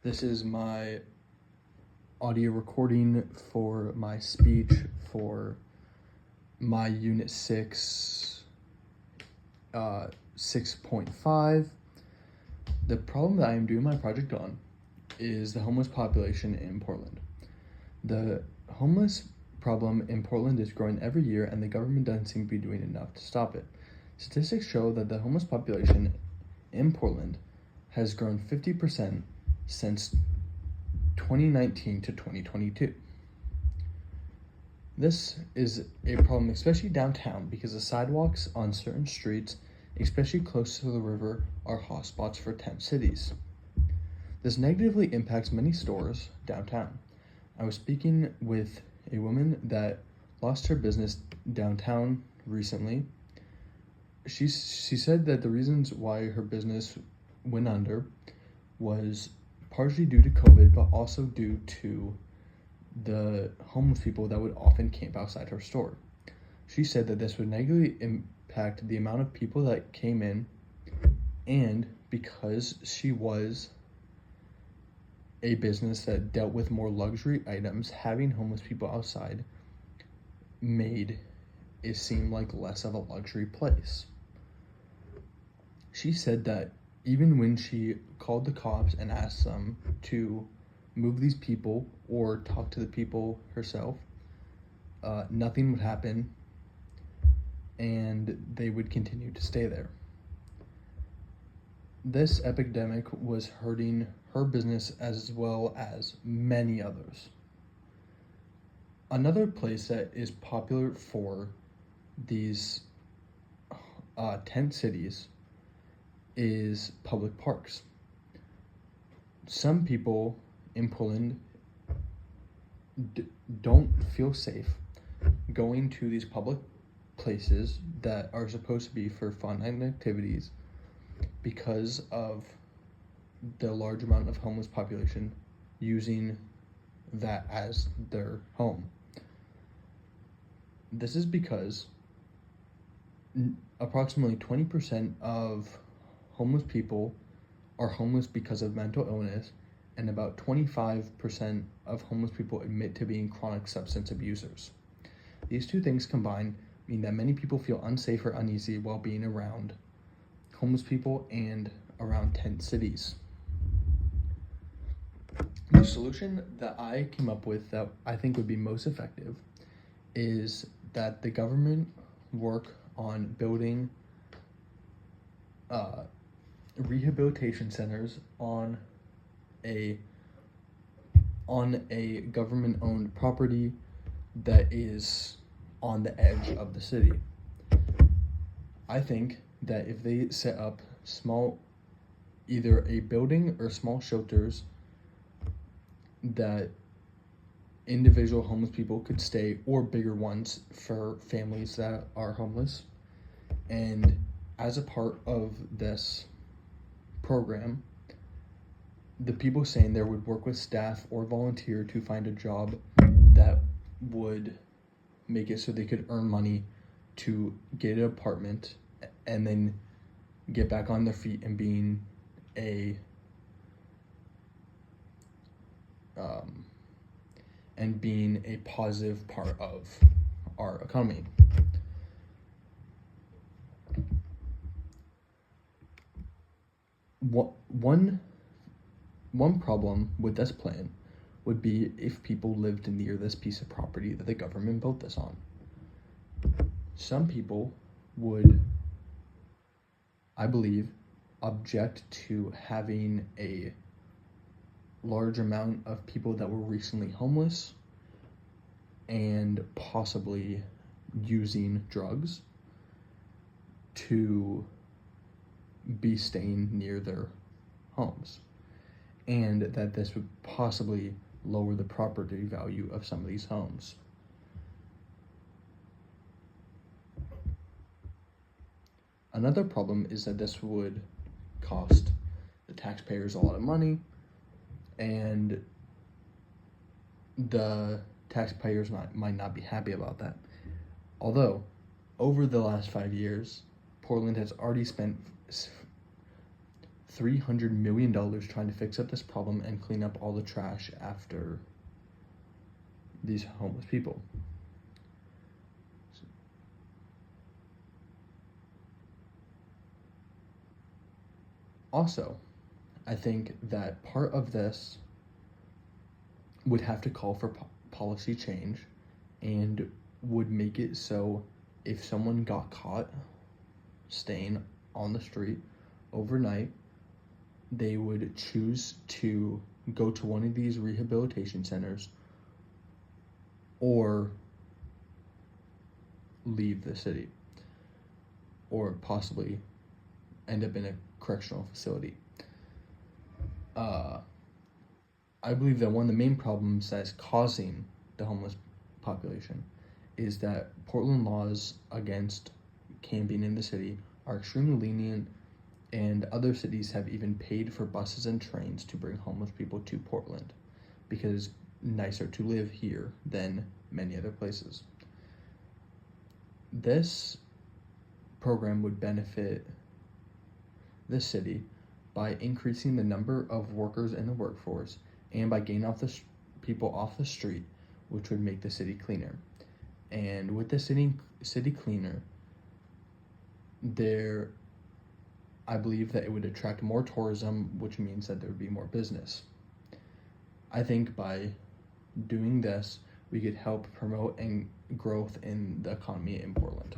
This is my audio recording for my speech for my Unit 6, 6.5. The problem that I am doing my project on is the homeless population in Portland. The homeless problem in Portland is growing every year, and the government doesn't seem to be doing enough to stop it. Statistics show that the homeless population in Portland has grown 50% since 2019 to 2022. This is a problem, especially downtown, because the sidewalks on certain streets, especially close to the river, are hotspots for tent cities. This negatively impacts many stores downtown. I was speaking with a woman that lost her business downtown recently. She said that the reasons why her business went under was partially due to COVID, but also due to the homeless people that would often camp outside her store. She said that this would negatively impact the amount of people that came in, and because she was a business that dealt with more luxury items, having homeless people outside made it seem like less of a luxury place. She said that even when she called the cops and asked them to move these people or talk to the people herself, nothing would happen, and they would continue to stay there. This epidemic was hurting her business as well as many others. Another place that is popular for these tent cities is public parks. Some people in Portland don't feel safe going to these public places that are supposed to be for fun and activities because of the large amount of homeless population using that as their home. This is because approximately 20% of homeless people are homeless because of mental illness, and about 25% of homeless people admit to being chronic substance abusers. These two things combined mean that many people feel unsafe or uneasy while being around homeless people and around tent cities. The solution that I came up with that I think would be most effective is that the government work on building rehabilitation centers on a government-owned property that is on the edge of the city. I think that if they set up either a building or small shelters that individual homeless people could stay, or bigger ones for families that are homeless, and as a part of this program, the people staying there would work with staff or volunteer to find a job that would make it so they could earn money to get an apartment and then get back on their feet and being a positive part of our economy. One problem with this plan would be if people lived near this piece of property that the government built this on. Some people would, I believe, object to having a large amount of people that were recently homeless and possibly using drugs to be staying near their homes, and that this would possibly lower the property value of some of these homes. Another problem is that this would cost the taxpayers a lot of money, and the taxpayers might not be happy about that. Although, over the last 5 years, Portland has already spent $300 million trying to fix up this problem and clean up all the trash after these homeless people. Also, I think that part of this would have to call for policy change and would make it so if someone got caught staying on the street overnight, they would choose to go to one of these rehabilitation centers or leave the city or possibly end up in a correctional facility. I believe that one of the main problems that is causing the homeless population is that Portland laws against camping in the city are extremely lenient, and other cities have even paid for buses and trains to bring homeless people to Portland because it's nicer to live here than many other places. This program would benefit the city by increasing the number of workers in the workforce and by getting people off the street, which would make the city cleaner. And with the city cleaner, I believe that it would attract more tourism, which means that there would be more business. I think by doing this, we could help promote and growth in the economy in Portland.